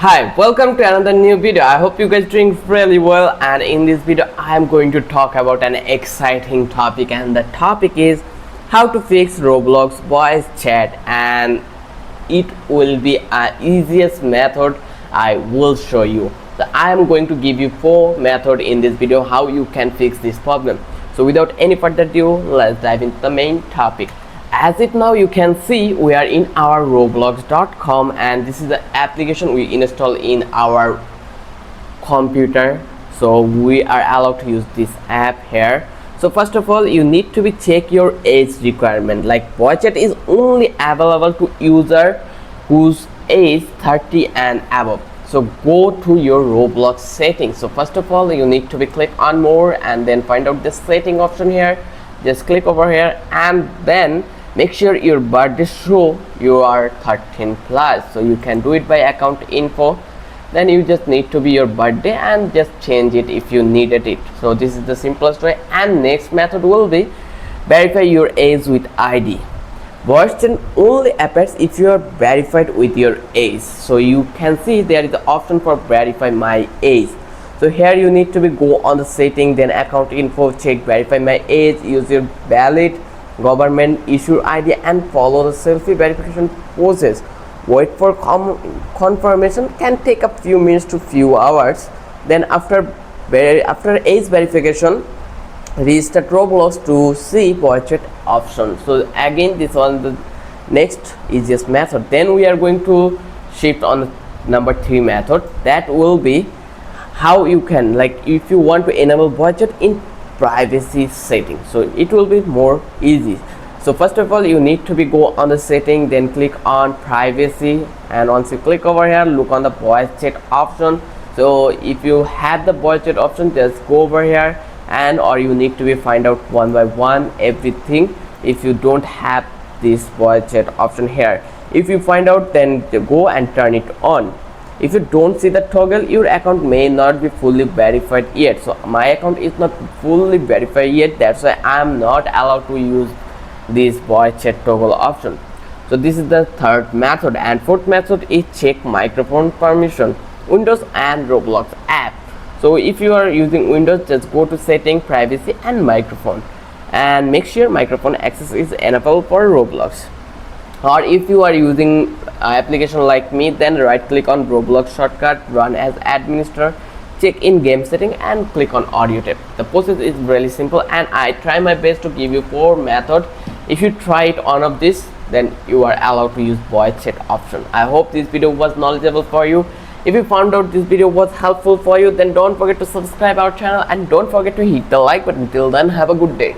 Hi, welcome to another new video. I hope you guys doing really well, and in this video I am going to talk about an exciting topic, and the topic is how to fix Roblox voice chat, and it will be an easiest method I will show you. So I am going to give you 4 methods in this video how you can fix this problem. So without any further ado, let's dive into the main topic. As it now you can see, we are in our roblox.com, and this is the application we install in our computer, so we are allowed to use this app here. So first of all, you need to be check your age requirement. Like voice chat is only available to user whose age 30 and above. So go to your Roblox settings. So first of all, you need to be click on more and then find out the setting option here. Just click over here and then make sure your birthday show you are 13 plus. So you can do it by account info. Then you just need to be your birthday and just change it if you needed it. So this is the simplest way. And next method will be verify your age with ID. Voice chat only appears if you are verified with your age. So you can see there is the option for verify my age. So here you need to be go on the setting, then account info, check verify my age, use your valid government issue ID and follow the selfie verification process. Wait for confirmation, can take a few minutes to few hours. Then after age verification, restart Roblox to see voice chat option. So again, this one the next easiest method. Then we are going to shift on number 3 method, that will be how you can, like if you want to enable voice chat in privacy setting, so it will be more easy. So first of all, you need to be go on the setting, then click on privacy, and once you click over here, look on the voice chat option. So if you have the voice chat option, just go over here, and or you need to be find out one by one everything if you don't have this voice chat option here. If you find out, then go and turn it on. If you don't see the toggle, your account may not be fully verified yet. So my account is not fully verified yet, that's why I am not allowed to use this voice chat toggle option. So this is the third method. And fourth method is check microphone permission, Windows and Roblox app. So if you are using Windows, just go to setting, privacy and microphone, and make sure microphone access is enabled for Roblox. Or if you are using application like me, then right click on Roblox shortcut, run as administrator, check in game setting and click on audio tape. The process is really simple, and I try my best to give you 4 methods. If you try it on of this, then you are allowed to use voice chat option. I hope this video was knowledgeable for you. If you found out this video was helpful for you, then don't forget to subscribe our channel and don't forget to hit the like button. Till then, have a good day.